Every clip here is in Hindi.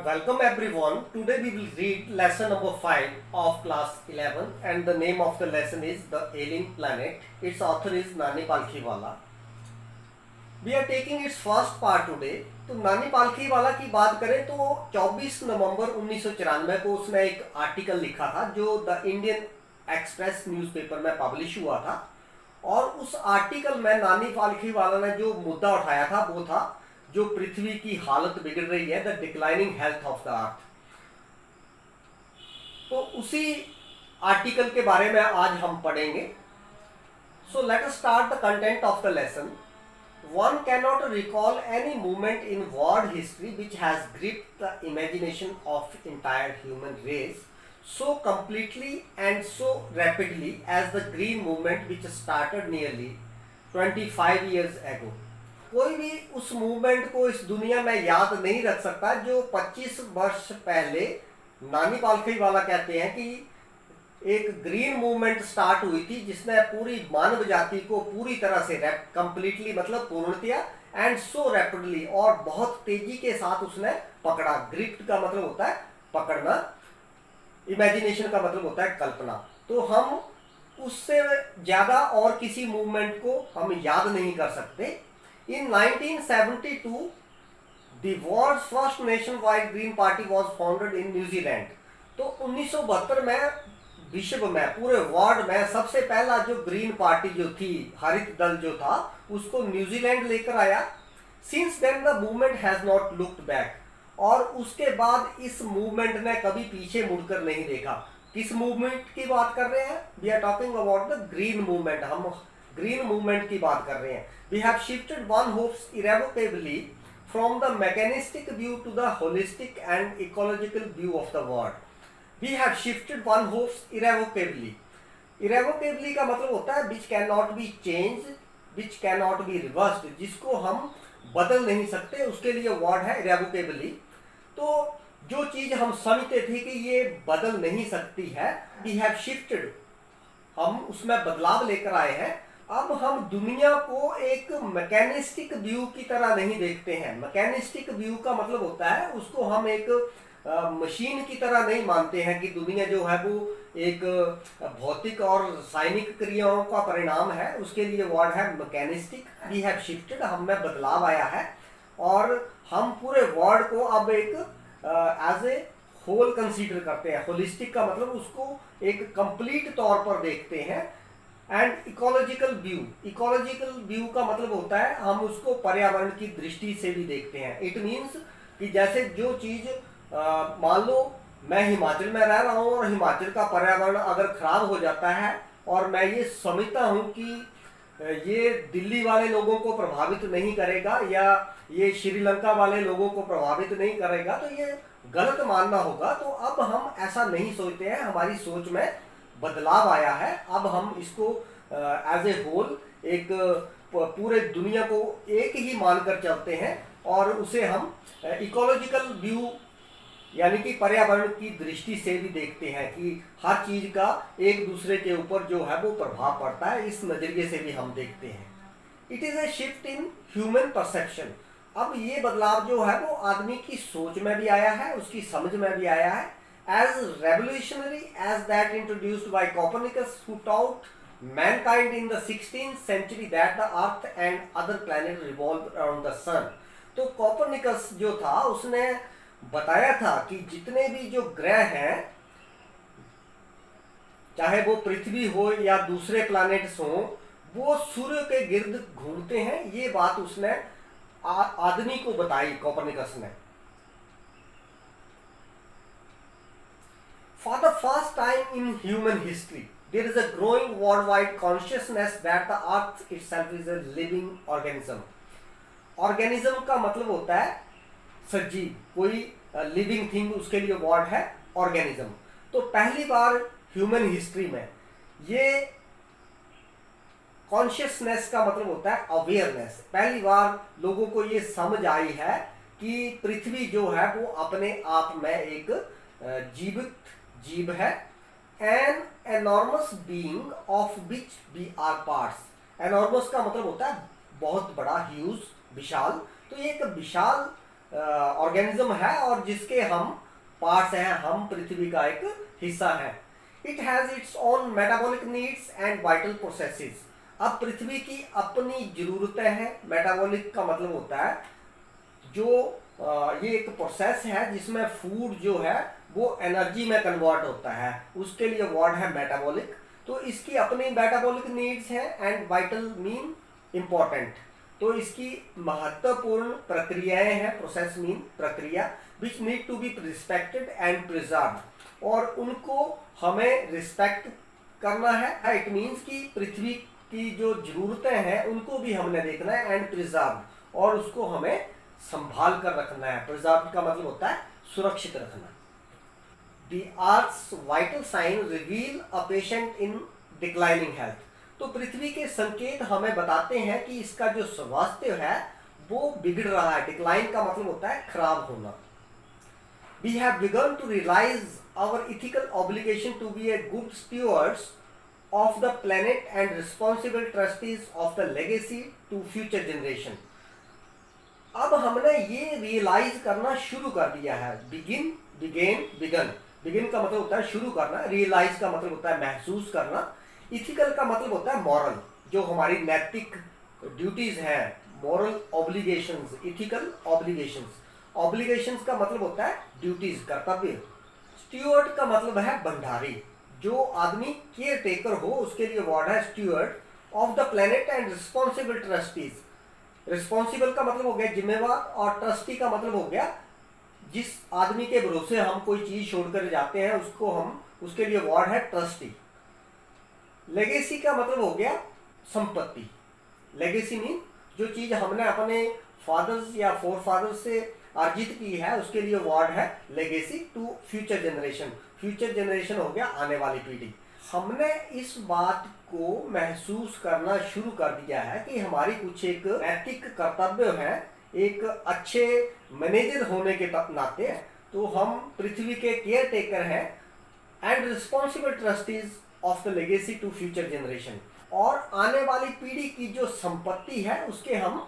Welcome everyone. Today we will read lesson number 5 of class 11 and the name of the lesson is The Alien Planet. Its author is Nani Palkhiwala. We are taking its first part today. तो नानी पालखीवाला की बात करें तो 24 नवंबर 1994 को उसने एक आर्टिकल लिखा था जो द इंडियन एक्सप्रेस न्यूज़पेपर में पब्लिश हुआ था और उस आर्टिकल में नानी पालखीवाला ने जो मुद्दा उठाया था वो था जो पृथ्वी की हालत बिगड़ रही है, the declining health of the earth. तो उसी आर्टिकल के बारे में आज हम पढ़ेंगे। So let us start the content of the lesson. One cannot recall any moment in world history which has gripped the imagination of entire human race so completely and so rapidly as the Green Movement which started nearly 25 years ago. कोई भी उस मूवमेंट को इस दुनिया में याद नहीं रख सकता जो 25 वर्ष पहले नानी पालखीवाला कहते हैं कि एक ग्रीन मूवमेंट स्टार्ट हुई थी जिसने पूरी मानव जाति को पूरी तरह से कंप्लीटली मतलब पूर्णतया एंड सो रैपिडली और बहुत तेजी के साथ उसने पकड़ा। ग्रिप्ट का मतलब होता है पकड़ना, इमेजिनेशन का मतलब होता है कल्पना। तो हम उससे ज्यादा और किसी मूवमेंट को हम याद नहीं कर सकते। इन 1972 the world's first nationwide green party was founded in New Zealand. तो 1972 में विश्व में पूरे वर्ल्ड में सबसे पहला जो ग्रीन पार्टी जो थी, हरित दल जो था, उसको न्यूजीलैंड लेकर आया। Since then the movement has not looked back. और उसके बाद इस मूवमेंट ने कभी पीछे मुड़कर नहीं देखा। किस मूवमेंट की बात कर रहे हैं? We are talking about the green movement. हम ग्रीन मूवमेंट की बात कर रहे हैं। We have shifted one hopes irrevocably from the mechanistic view to the holistic and ecological view of the world. We have shifted one hopes irrevocably. Irrevocably का मतलब होता है which cannot be changed, which cannot be reversed, जिसको हम बदल नहीं सकते, उसके लिए वर्ड है irrevocably। तो जो चीज हम समझते थे कि ये बदल नहीं सकती है, we have shifted, हम उसमें बदलाव लेकर आए हैं। अब हम दुनिया को एक मैकेनिस्टिक व्यू की तरह नहीं देखते हैं। मैकेनिस्टिक व्यू का मतलब होता है उसको हम एक मशीन की तरह नहीं मानते हैं कि दुनिया जो है वो एक भौतिक और रासायनिक क्रियाओं का परिणाम है। उसके लिए वर्ड है मैकेनिस्टिक। वी हैव शिफ्टेड, हम में बदलाव आया है और हम पूरे वर्ल्ड को अब एक एज ए होल कंसीडर करते हैं। होलिस्टिक का मतलब उसको एक कंप्लीट तौर पर देखते हैं। And ecological view, ecological view का मतलब होता है हम उसको पर्यावरण की दृष्टि से भी देखते हैं। इट मीन्स कि जैसे जो चीज मान लो मैं हिमाचल में रह रहा हूँ और हिमाचल का पर्यावरण अगर खराब हो जाता है और मैं ये समझता हूँ कि ये दिल्ली वाले लोगों को प्रभावित नहीं करेगा या ये श्रीलंका वाले लोगों को प्रभावित नहीं करेगा, तो ये गलत मानना होगा। तो अब हम ऐसा नहीं सोचते हैं, हमारी सोच में बदलाव आया है। अब हम इसको एज ए होल एक पूरे दुनिया को एक ही मानकर चलते हैं और उसे हम इकोलॉजिकल व्यू यानी कि पर्यावरण की दृष्टि से भी देखते हैं कि हर चीज का एक दूसरे के ऊपर जो है वो प्रभाव पड़ता है। इस नजरिए से भी हम देखते हैं। It is a shift in human perception. अब ये बदलाव जो है वो आदमी की सोच में भी आया है, उसकी समझ में भी आया है। As revolutionary as that introduced by Copernicus who taught mankind in the 16th century that the earth and other planet revolve around the sun. तो कोपरनिकस जो था उसने बताया था कि जितने भी जो ग्रह हैं, चाहे वो पृथ्वी हो या दूसरे प्लैनेट्स हो, वो सूर्य के गिर्द घूमते हैं। ये बात उसने आदमी को बताई कोपरनिकस ने। For the first time in human history there is a growing world wide consciousness that the earth itself is a living organism. Organism का मतलब होता है सजीव, कोई लिविंग थिंग, उसके लिए वर्ड है ऑर्गेनिज्म। तो पहली बार ह्यूमन हिस्ट्री में ये कॉन्शियसनेस का मतलब होता है अवेयरनेस। पहली बार लोगों को ये समझ आई है कि पृथ्वी जो है वो अपने आप में एक जीवित जीव है। An enormous being of which we are parts. Enormous का मतलब होता है बहुत बड़ा, ह्यूज, विशाल। तो ये एक विशाल ऑर्गेनिज्म है और जिसके हम पार्ट्स हैं, हम पृथ्वी का एक हिस्सा है। It has its own metabolic needs and vital processes. अब पृथ्वी की अपनी ज़रूरतें हैं। मेटाबॉलिक का मतलब होता है जो ये एक प्रोसेस है जिसमें फूड जो है वो एनर्जी में कन्वर्ट होता है, उसके लिए वर्ड है मेटाबॉलिक। तो इसकी अपनी मेटाबॉलिक नीड्स हैं एंड वाइटल मीन इम्पॉर्टेंट। तो इसकी महत्वपूर्ण प्रक्रियाएं हैं, प्रोसेस मीन प्रक्रिया, which need to be respected and preserve, और उनको हमें रिस्पेक्ट करना है। इट मीन्स कि पृथ्वी की जो जरूरतें हैं उनको भी हमने देखना है, एंड प्रिजर्व, और उसको हमें संभाल कर रखना है। प्रिजर्व का मतलब होता है सुरक्षित रखना। The Earth's vital sign reveal a patient in declining health। तो पृथ्वी के संकेत हमें बताते हैं कि इसका जो स्वास्थ्य है वो बिगड़ रहा है। डिक्लाइन का मतलब होता है खराब होना। We have begun to realize our ethical obligation to be a good stewards of the planet and responsible trustees of the legacy to future generation। अब हमने ये रियलाइज करना शुरू कर दिया है। बिगिन का मतलब होता है शुरू करना, रियलाइज का मतलब होता है महसूस करना, इथिकल का मतलब होता है मॉरल, जो हमारी नैतिक ड्यूटीज हैं, moral obligations, ethical obligations. Obligations का मतलब होता है ड्यूटीज, कर्तव्य। स्टीवर्ड का मतलब है भंडारी, जो आदमी केयर टेकर हो उसके लिए वर्ड है steward of the planet and responsible trustees. Responsible का मतलब हो गया जिम्मेवार, और ट्रस्टी का मतलब हो गया जिस आदमी के भरोसे हम कोई चीज छोड़कर जाते हैं उसको हम, उसके लिए वर्ड है ट्रस्टी। लेगेसी का मतलब हो गया संपत्ति। लेगेसी मीन जो चीज हमने अपने फादर्स या फोर फादर्स से अर्जित की है उसके लिए वर्ड है legacy to future generation. Future generation हो गया आने वाली पीढ़ी। हमने इस बात को महसूस करना शुरू कर दिया है कि हमारी कुछ एक नैतिक कर्तव्य है, एक अच्छे मैनेजर होने के नाते। तो हम पृथ्वी के केयर टेकर हैं and responsible trustees of the legacy to future generation, और आने वाली पीढ़ी की जो संपत्ति है उसके हम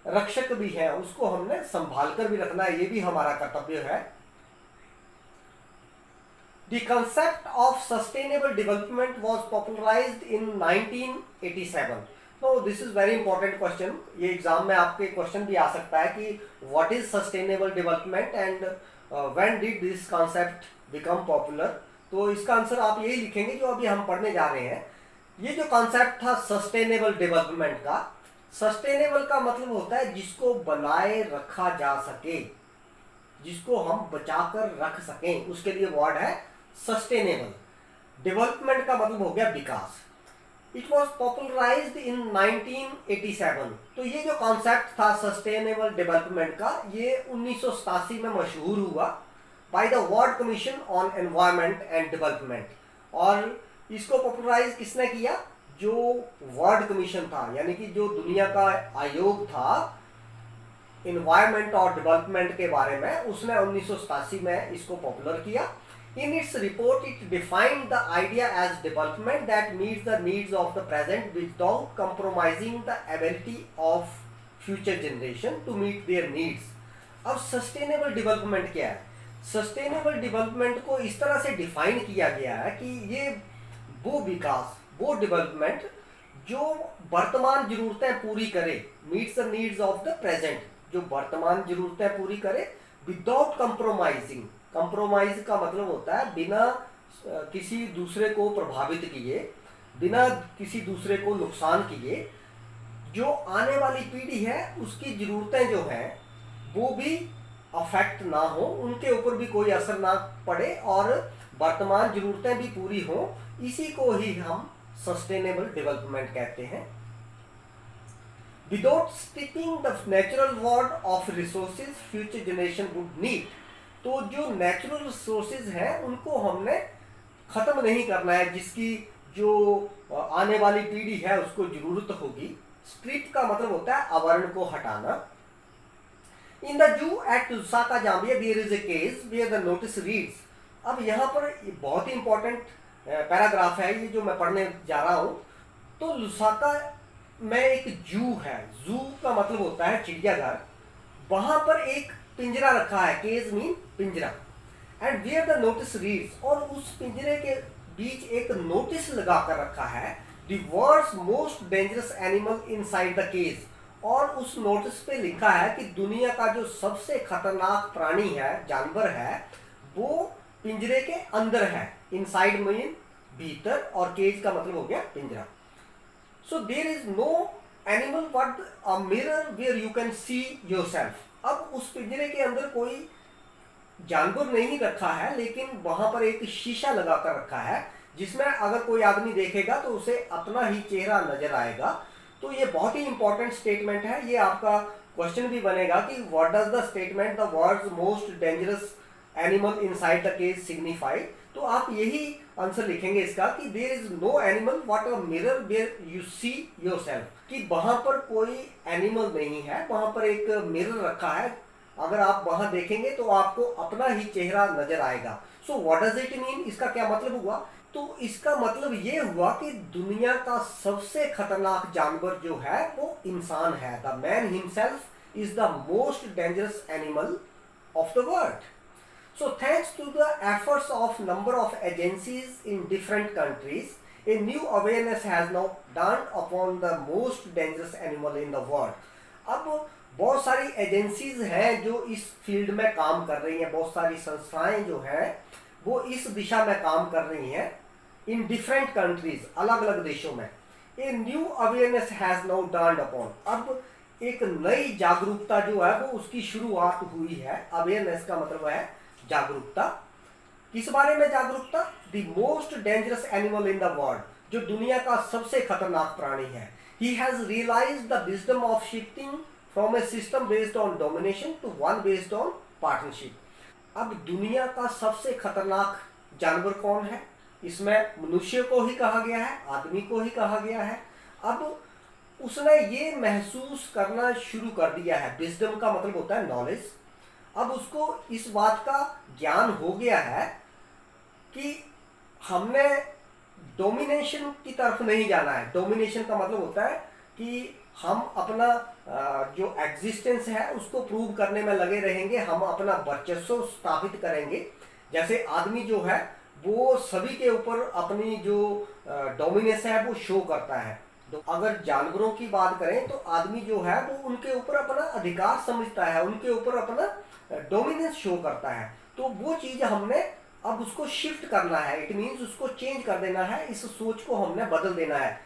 रक्षक भी हैं, उसको हमने संभाल कर भी रखना है, ये भी हमारा कर्तव्य है। The concept of sustainable development was popularized in 1987। So this is very important question। ये एग्जाम में आपके क्वेश्चन भी आ सकता है कि what is sustainable development and when did this concept become popular। तो इसका आंसर आप यही लिखेंगे जो अभी हम पढ़ने जा रहे हैं। ये जो कॉन्सेप्ट था सस्टेनेबल डेवलपमेंट का, सस्टेनेबल का मतलब होता है जिसको बनाए रखा जा सके, जिसको हम बचाकर रख सकें, उसके लिए वर्ड है सस्टेनेबल। डेवलपमेंट का मतलब हो गया विकास। इट वॉज पॉपुलराइज्ड इन 1987। तो ये जो कॉन्सेप्ट था सस्टेनेबल डेवलपमेंट का, ये 1987 में मशहूर हुआ by the world commission on environment and development. और इसको पॉपुलराइज किसने किया? जो वर्ल्ड कमीशन था, यानी कि जो दुनिया का आयोग था एनवायरनमेंट और डेवलपमेंट के बारे में, उसने 1987 में इसको पॉपुलर किया। In its report, it defined the idea as development that meets the needs of the present without compromising the ability of future generation to meet their needs। अब सस्टेनेबल डेवलपमेंट क्या है? सस्टेनेबल डेवलपमेंट को इस तरह से डिफाइन किया गया है कि ये वो विकास, वो डेवलपमेंट जो वर्तमान जरूरतें पूरी करे, meets the needs of the present, जो वर्तमान जरूरतें पूरी करे विदाउट कंप्रोमाइजिंग। कंप्रोमाइज का मतलब होता है बिना किसी दूसरे को प्रभावित किए, बिना किसी दूसरे को नुकसान किए, जो आने वाली पीढ़ी है उसकी जरूरतें जो हैं वो भी अफेक्ट ना हो, उनके ऊपर भी कोई असर ना पड़े और वर्तमान जरूरतें भी पूरी हों। इसी को ही हम सस्टेनेबल डेवलपमेंट कहते हैं। Without stripping the natural world of resources future generation would need. तो जो नेचुरल रिसोर्सेज हैं उनको हमने ख़त्म नहीं करना है, जिसकी जो आने वाली पीढ़ी है उसको जरूरत होगी। स्ट्रिप का मतलब होता है आवरण को हटाना। In the zoo at Lusaka Zambia there is a case where the notice reads. अब यहाँ पर बहुत ही इंपॉर्टेंट पैराग्राफ है ये जो मैं पढ़ने जा रहा हूँ। तो लुसाका में एक जू है। जू का मतलब होता है चिड़ियाघर। वहां पर एक पिंजरा रखा है, केज मीन पिंजरा, and where the notice reads, और उस पिंजरे के बीच एक नोटिस लगा कर रखा है, the world's most dangerous animal inside the cage, और उस नोटिस पे लिखा है कि दुनिया का जो सबसे खतरनाक प्राणी है, जानवर है, वो पिंजरे के अंदर है। इनसाइड मीन भीतर, और केज का मतलब हो गया पिंजरा। So there is no animal but a mirror where you can see yourself. अब उस पिंजरे के अंदर कोई जानवर नहीं रखा है, लेकिन वहां पर एक शीशा लगा कर रखा है, जिसमें अगर कोई आदमी देखेगा तो उसे अपना ही चेहरा नजर आएगा। तो ये बहुत ही इंपॉर्टेंट स्टेटमेंट है। ये आपका क्वेश्चन भी बनेगा कि what does the statement the world's most dangerous animal inside the cage signify. तो आप यही आंसर लिखेंगे इसका कि there is no animal what a mirror where you see yourself, कि वहां पर कोई एनिमल नहीं है, वहां पर एक मिरर रखा है, अगर आप वहां देखेंगे तो आपको अपना ही चेहरा नजर आएगा। So what does it mean, इसका क्या मतलब हुआ? तो इसका मतलब ये हुआ कि दुनिया का सबसे खतरनाक जानवर जो है वो इंसान है। The man himself is the most dangerous animal of the world. So thanks to the efforts of number of agencies in different countries, a new awareness has now dawned upon the most dangerous animal in the world. अब बहुत सारी एजेंसीज हैं जो इस फील्ड में काम कर रही हैं, बहुत सारी संस्थाएं जो हैं वो इस दिशा में काम कर रही हैं इन डिफरेंट कंट्रीज, अलग अलग देशों में। A new awareness has now dawned upon, अब एक नई जागरूकता जो है वो उसकी शुरुआत हुई है। अवेयरनेस का मतलब है जागरूकता। किस बारे में जागरूकता? The most dangerous animal in the world, जो दुनिया का सबसे खतरनाक प्राणी है। He has realised the wisdom of shifting from a system based on domination to one based on partnership. अब दुनिया का सबसे खतरनाक जानवर कौन है? इसमें मनुष्य को ही कहा गया है, आदमी को ही कहा गया है। अब उसने ये महसूस करना शुरू कर दिया है, विजडम का मतलब होता है नॉलेज। अब उसको इस बात का ज्ञान हो गया है कि हमने डोमिनेशन की तरफ नहीं जाना है। डोमिनेशन का मतलब होता है कि हम अपना जो एग्जिस्टेंस है उसको प्रूव करने में लगे रहेंगे, हम अपना वर्चस्व स्थापित करेंगे। जैसे आदमी जो है वो सभी के ऊपर अपनी जो डोमिनेंस है वो शो करता है। तो अगर जानवरों की बात करें तो आदमी जो है वो उनके ऊपर अपना अधिकार समझता है, उनके ऊपर अपना डोमिनेंस शो करता है। तो वो चीज हमने अब उसको शिफ्ट करना है, इट मीन्स उसको चेंज कर देना है, इस सोच को हमने बदल देना है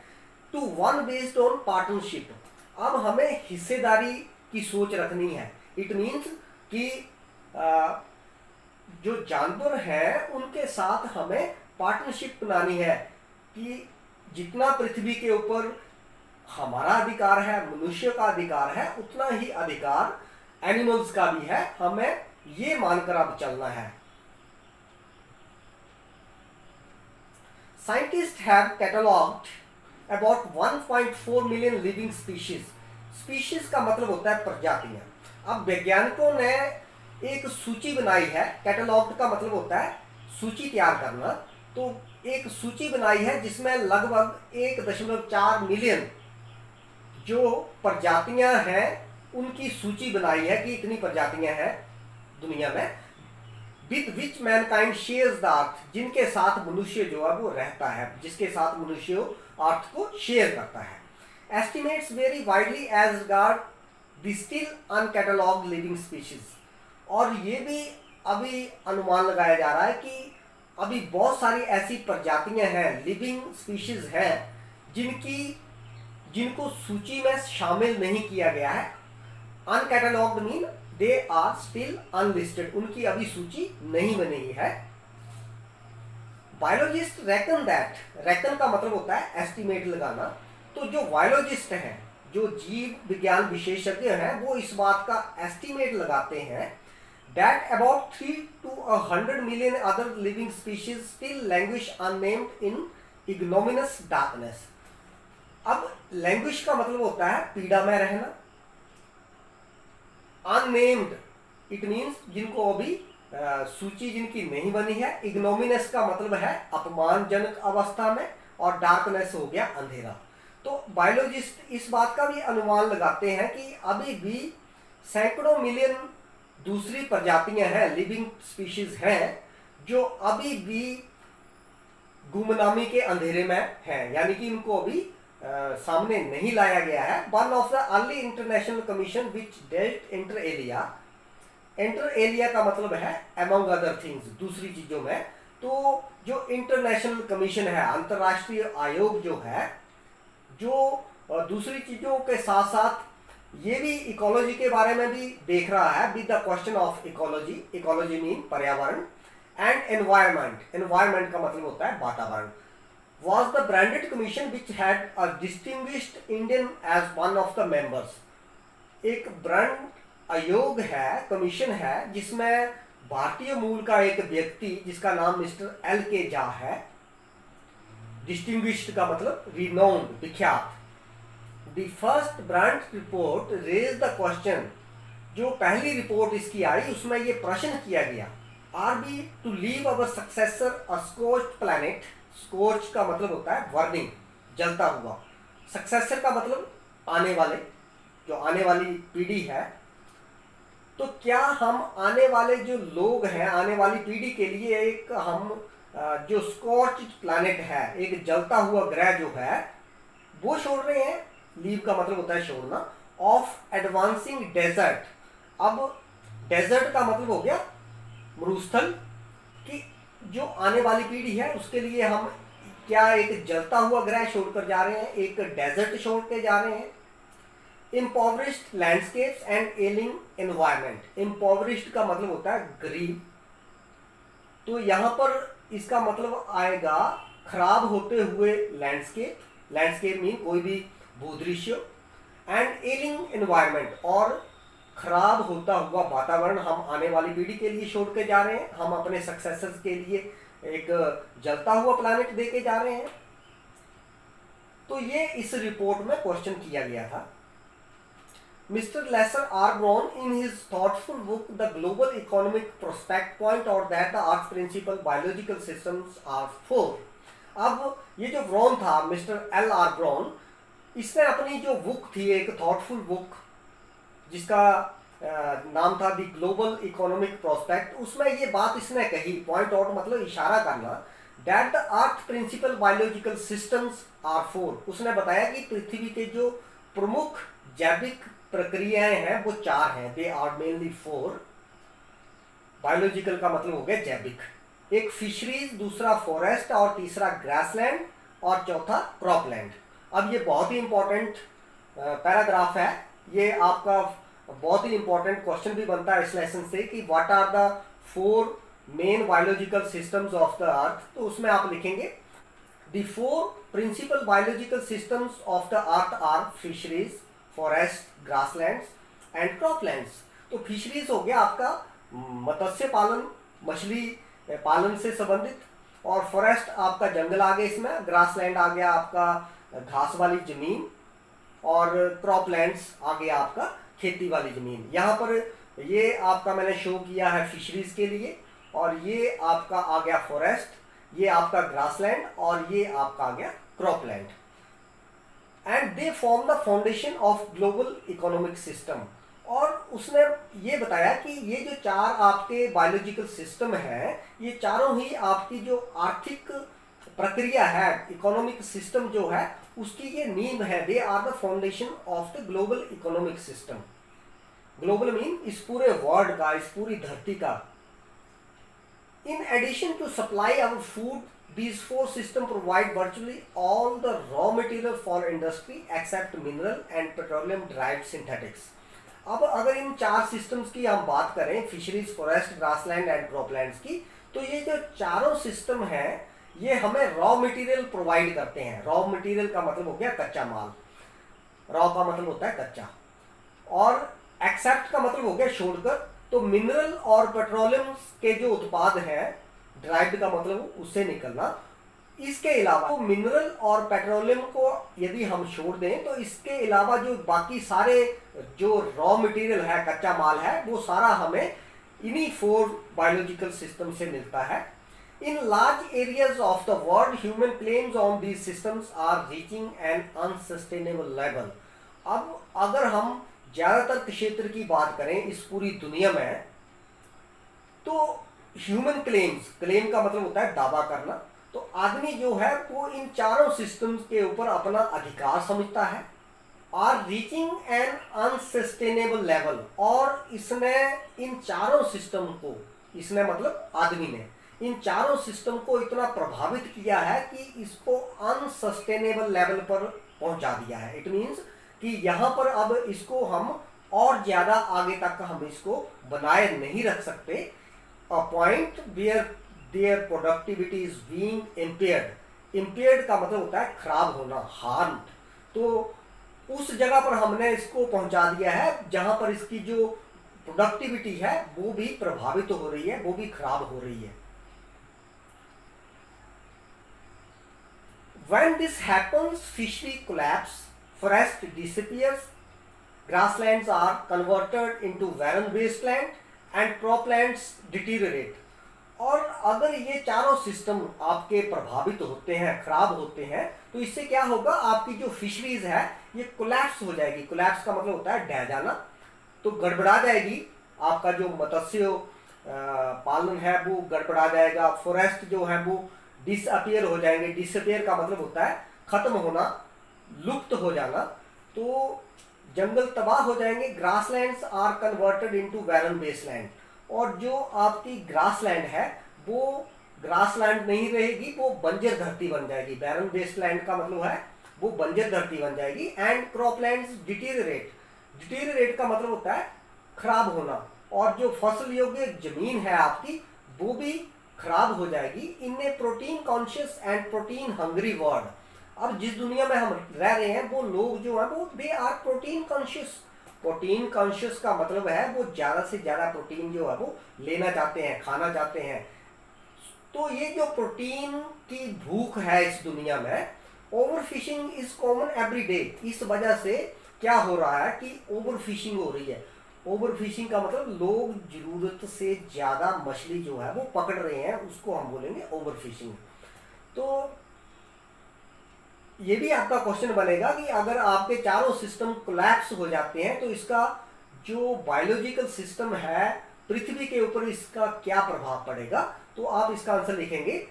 to one based on partnership. अब हमें हिस्सेदारी की सोच रखनी है। इट मीन्स कि जो जानवर हैं उनके साथ हमें पार्टनरशिप बनानी है कि जितना पृथ्वी के ऊपर हमारा अधिकार है, मनुष्य का अधिकार है, उतना ही अधिकार एनिमल्स का भी है। हमें ये मानकर अब चलना है। Scientist have catalogued about 1.4 million living species. Species का मतलब होता है प्रजातियां। अब वैज्ञानिकों ने एक सूची बनाई है। कैटलॉग्ड का मतलब होता है सूची तैयार करना। तो एक सूची बनाई है जिसमें लगभग 1.4 मिलियन जो प्रजातियां हैं उनकी सूची बनाई है कि इतनी प्रजातियां हैं दुनिया में। With which Mankind shares the earth, जिनके साथ मनुष्य जो है वो रहता है, जिसके साथ मनुष्य अर्थ को शेयर करता है। Estimates very widely as regard the still uncatalogued living species. और ये भी अभी अनुमान लगाया जा रहा है कि अभी बहुत सारी ऐसी प्रजातियां हैं, लिविंग स्पीशीज हैं जिनको सूची में शामिल नहीं किया गया है। Uncatalogued mean they are still unlisted, उनकी अभी सूची नहीं बनी है। बायोलॉजिस्ट रेकन दैट, रेकन का मतलब होता है एस्टिमेट लगाना। तो जो बायोलॉजिस्ट हैं, जो जीव विज्ञान विशेषज्ञ हैं, वो इस बात का एस्टिमेट लगाते हैं that about 3 to 100 million other living species still languish unnamed in ignominious darkness। अब languish का मतलब होता है पीड़ा में रहना। unnamed it means जिनको अभी सूची जिनकी नहीं बनी है। ignominious का मतलब है अपमानजनक अवस्था में, और darkness हो गया अंधेरा। तो बायोलॉजिस्ट इस बात का भी अनुमान लगाते हैं कि अभी भी सैकड़ों मिलियन दूसरी प्रजातियां हैं, लिविंग स्पीशीज हैं, जो अभी भी गुमनामी के अंधेरे में हैं, यानी कि इनको अभी सामने नहीं लाया गया है। One of the early international commission which dealt inter alia, inter alia का मतलब है अमंग अदर थिंग्स, दूसरी चीजों में। तो जो इंटरनेशनल कमीशन है, अंतरराष्ट्रीय आयोग जो है, जो दूसरी चीजों के साथ साथ ये भी इकोलॉजी के बारे में भी देख रहा है, with the question of ecology. Ecology mean पर्यावरण, एंड एनवायरमेंट, एनवायरमेंट का मतलब होता है वातावरण। was the branded commission which had a distinguished Indian as one of the members। एक ब्रांड आयोग है, कमीशन है, जिसमें भारतीय मूल का एक व्यक्ति जिसका नाम मिस्टर एल के झा है। डिस्टिंग्विश्ड का मतलब रिनोन्ड, विख्यात। The first Brandt report raised the question, जो पहली रिपोर्ट इसकी आई उसमें ये प्रश्न किया गया, are be to leave our successor a scorched planet. Scorch का मतलब होता है बर्निंग, जलता हुआ। सक्सेसर का मतलब आने वाले, जो आने वाली पीढ़ी है। तो क्या हम आने वाले जो लोग हैं, आने वाली पीढ़ी के लिए एक हम जो स्कॉच प्लैनेट है, एक जलता हुआ ग्रह जो है, वो छोड़ रहे हैं। लीव का मतलब होता है छोड़ना। ऑफ एडवांसिंग डेजर्ट, अब डेजर्ट का मतलब हो गया मरुस्थल, कि जो आने वाली पीढ़ी है उसके लिए हम क्या एक जलता हुआ ग्रह छोड़कर जा रहे हैं, एक डेजर्ट छोड़ के जा रहे हैं। इम्पोवरिश्ड लैंडस्केप्स एंड एलिंग एनवायरमेंट। इम्पोवरिश्ड का मतलब होता है गरीब, तो यहाँ पर इसका मतलब आएगा खराब होते हुए लैंडस्केप। लैंडस्केप मीन कोई भी भूदृश्य, एंड एलिंग एनवायरमेंट, और खराब होता हुआ वातावरण हम आने वाली पीढ़ी के लिए छोड़ के जा रहे हैं। हम अपने सक्सेसर्स के लिए एक जलता हुआ प्लैनेट दे के जा रहे हैं। तो ये इस रिपोर्ट में क्वेश्चन किया गया था। Mr. Lesser R. Brown, in his thoughtful book The Global Economic Prospect, point out that the Earth's principal biological systems are four। अब ये जो ब्राउन था, मिस्टर एल आर ब्राउन, इसने अपनी जो बुक थी, एक थॉटफुल बुक जिसका नाम था द ग्लोबल इकोनॉमिक प्रोस्पेक्ट, उसमें ये बात इसने कही, पॉइंट आउट मतलब इशारा करना, that the earth principal biological systems are four. उसने बताया कि पृथ्वी के जो प्रमुख जैविक प्रक्रियाएं हैं वो चार हैं, they are mainly four. Biological का मतलब हो गया जैविक, एक फिशरीज, दूसरा फॉरेस्ट, और तीसरा ग्रासलैंड, और चौथा क्रॉपलैंड। अब ये बहुत ही इंपॉर्टेंट पैराग्राफ है, ये आपका बहुत ही इंपॉर्टेंट क्वेश्चन भी बनता है इस लेसन से कि what are the four main biological systems of the earth. तो उसमें आप लिखेंगे the four principal biological systems of the earth are fisheries, forest, grasslands and croplands. तो फिशरीज हो गया आपका मत्स्य पालन, मछली पालन से संबंधित, और फॉरेस्ट आपका जंगल आ गया इसमें, ग्रासलैंड आ गया आपका घास वाली जमीन, और क्रॉपलैंड्स आ गया आपका खेती वाली जमीन। यहाँ पर ये आपका मैंने शो किया है फिशरीज के लिए, और ये आपका आ गया फॉरेस्ट, ये आपका ग्रासलैंड, और ये आपका आ गया cropland. And they form the foundation of global economic system. और उसने ये बताया कि ये जो चार आपके बायोलॉजिकल सिस्टम है, ये चारों ही आपकी जो आर्थिक प्रक्रिया है, इकोनॉमिक सिस्टम जो है, उसकी ये नींव है। They are the foundation of the global economic system. Global mean इस पूरे वर्ल्ड का, इस पूरी धरती का। In addition to supply our food, these four systems provide virtually all the raw material for industry except mineral and petroleum derived synthetics। अब अगर इन चार सिस्टम्स की हम बात करें, fisheries, forest, grassland and croplands की, तो ये जो चारों सिस्टम हैं ये हमें रॉ मटेरियल प्रोवाइड करते हैं। रॉ मटेरियल का मतलब हो गया कच्चा माल, रॉ का मतलब होता है कच्चा, और एक्सेप्ट का मतलब हो गया छोड़कर। तो मिनरल और पेट्रोलियम के जो उत्पाद हैं, ड्राइव्ड का मतलब उससे निकलना, इसके अलावा तो मिनरल और पेट्रोलियम को यदि हम छोड़ दें तो इसके अलावा जो बाकी सारे जो रॉ मटेरियल है, कच्चा माल है, वो सारा हमें इन्हीं फोर बायोलॉजिकल सिस्टम से मिलता है। In large areas of the world human claims on these systems are reaching an unsustainable level. अब अगर हम ज़्यादातर क्षेत्र की बात करें इस पूरी दुनिया में, तो ह्यूमन क्लेम का मतलब होता है दावा करना। तो आदमी जो है वो इन चारों सिस्टम्स के ऊपर अपना अधिकार समझता है। Are reaching an unsustainable level, और इसने इन चारों सिस्टम को, इसने मतलब आदमी ने इन चारों सिस्टम को इतना प्रभावित किया है कि इसको अनसस्टेनेबल लेवल पर पहुंचा दिया है। इट मीन्स कि यहाँ पर अब इसको हम और ज़्यादा आगे तक हम इसको बनाए नहीं रख सकते। A point where their productivity is being impaired. Impaired का मतलब होता है खराब होना, हार्म। तो उस जगह पर हमने इसको पहुंचा दिया है जहां पर इसकी जो प्रोडक्टिविटी है वो भी प्रभावित हो रही है, वो भी खराब हो रही है। When this happens, fishery collapse, forest disappears, grasslands are converted into barren wasteland and croplands deteriorate. और अगर ये चारों सिस्टम आपके प्रभावित होते हैं, खराब होते हैं, तो इससे क्या होगा, आपकी जो फिशरीज है ये कोलैप्स हो जाएगी। कोलैप्स का मतलब होता है ढह जाना, तो गड़बड़ा जाएगी। आपका जो मत्स्य पालन है वो गड़बड़ा जाएगा। फॉरेस्ट जो है वो डिसअपियर हो जाएंगे। डिसअपियर का मतलब होता है खत्म होना, लुप्त हो जाना। तो जंगल तबाह हो जाएंगे। Grasslands are converted into barren wasteland, और जो आपकी ग्रासलैंड है वो ग्रासलैंड नहीं रहेगी, वो बंजर धरती बन जाएगी। बैरन वेस्टलैंड का मतलब है वो बंजर धरती बन जाएगी। एंड क्रॉपलैंड्स डिटीरियरेट, डिटीरियरेट का मतलब होता है खराब होना, और जो फसल योग्य जमीन है आपकी वो भी खराब हो जाएगी। In a protein conscious and protein hungry world, अब जिस दुनिया में हम रह रहे हैं वो लोग जो है वो they are protein conscious. Protein conscious का मतलब है वो ज़्यादा से ज़्यादा प्रोटीन जो है वो लेना चाहते हैं, खाना चाहते हैं। तो ये जो प्रोटीन की भूख है इस दुनिया में, over fishing is common every day. इस वजह से क्या हो रहा है कि ओवर फिशिंग हो रही है। ओवर फिशिंग का मतलब लोग जरूरत से ज़्यादा मछली जो है वो पकड़ रहे हैं, उसको हम बोलेंगे ओवर फिशिंग। तो ये भी आपका क्वेश्चन बनेगा कि अगर आपके चारों सिस्टम कोलैप्स हो जाते हैं तो इसका जो बायोलॉजिकल सिस्टम है पृथ्वी के ऊपर इसका क्या प्रभाव पड़ेगा। तो आप इसका आंसर लिखेंगे,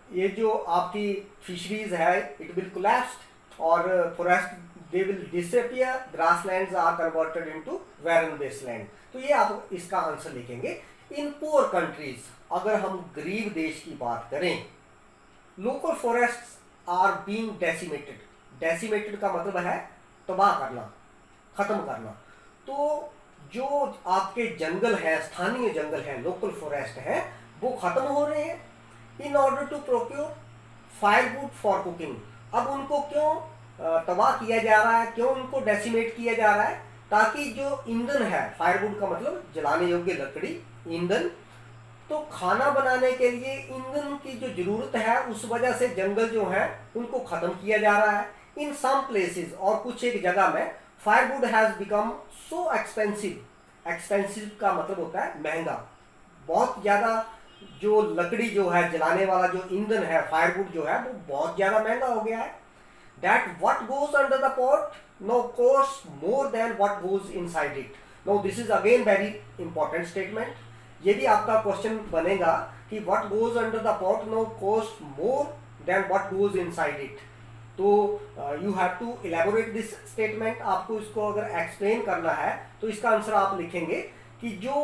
ये जो आपकी फिशरीज है इट विल कोलैप्स, और forest they will disappear, grasslands are converted into barren wasteland. तो ये आप इसका आंसर लिखेंगे। इन पुअर कंट्रीज, अगर हम गरीब देश की बात करें, local forests are being decimated. Decimated का मतलब है तबाह करना, खत्म करना। तो जो आपके जंगल है, स्थानीय जंगल है, लोकल फॉरेस्ट है, वो खत्म हो रहे हैं। In order to procure firewood for cooking, अब उनको क्यों तबाह किया जा रहा है, क्यों उनको डेसिमेट किया जा रहा है, ताकि जो ईंधन है, फायरवुड का मतलब जलाने योग्य लकड़ी, ईंधन, तो खाना बनाने के लिए ईंधन की जो जरूरत है उस वजह से जंगल जो है उनको खत्म किया जा रहा है। इन सम प्लेसेस, और कुछ एक जगह में, firewood has become so expensive. Expensive का मतलब होता है महंगा, बहुत ज़्यादा जो लकड़ी जो है, जलाने वाला जो ईंधन है, फायरवुड जो है वो बहुत ज़्यादा महंगा हो गया है। That what goes under the pot now costs more than what goes inside it. Now this is again very important statement. ये भी आपका क्वेश्चन बनेगा कि what goes under the pot now costs more than what goes inside it. तो you have to elaborate this statement. आपको इसको अगर एक्सप्लेन करना है तो इसका आंसर आप लिखेंगे कि जो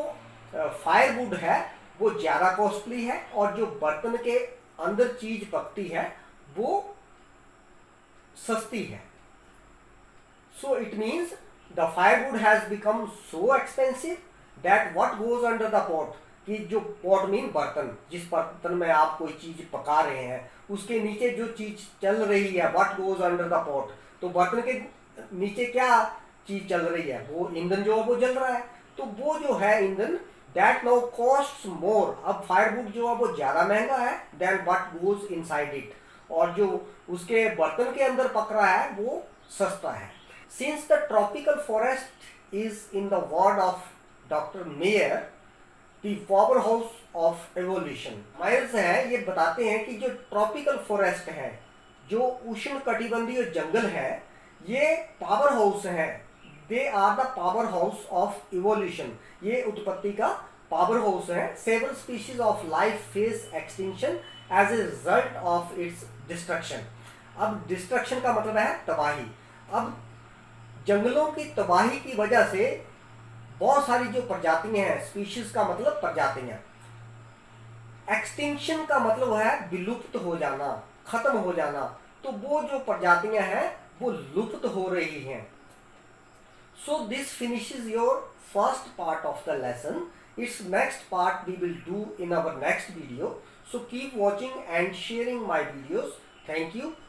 फायरवुड है वो ज़्यादा कॉस्टली है, और जो बर्तन के अंदर चीज पकती है वो सस्ती है। So it means the firewood has become so expensive that what goes under the pot, कि जो पॉट मीन बर्तन, जिस बर्तन में आप कोई चीज पका रहे हैं उसके नीचे जो चीज चल रही है, what goes under the pot, तो बर्तन के नीचे क्या चीज चल रही है, वो ईंधन जो है वो जल रहा है। तो वो जो है ईंधन, दैट नाउ कॉस्ट मोर, अब फायरवुड जो है वो ज्यादा महंगा है than what goes inside it, और जो उसके बर्तन के अंदर पक रहा है वो सस्ता है। Since the tropical forest is in the word of doctor Mayer the powerhouse of evolution. Myers है ये बताते हैं कि जो ट्रॉपिकल फॉरेस्ट है, जो उष्ण कटिबंधीय जंगल है, ये पावर हाउस है they are the powerhouse of evolution, ये उत्पत्ति का पावर हाउस है। Several species of life face extinction as a result of its destruction. अब डिस्ट्रक्शन का मतलब है तबाही। अब जंगलों की तबाही की वजह से बहुत सारी जो प्रजातियां हैं, स्पीशीज का मतलब प्रजातियां, एक्सटिंक्शन का मतलब है विलुप्त हो जाना, खत्म हो जाना। तो वो जो प्रजातियां हैं वो लुप्त हो रही हैं। So this finishes your first part of the lesson. It's next part we will do in our next video. So keep watching and sharing my videos. Thank you.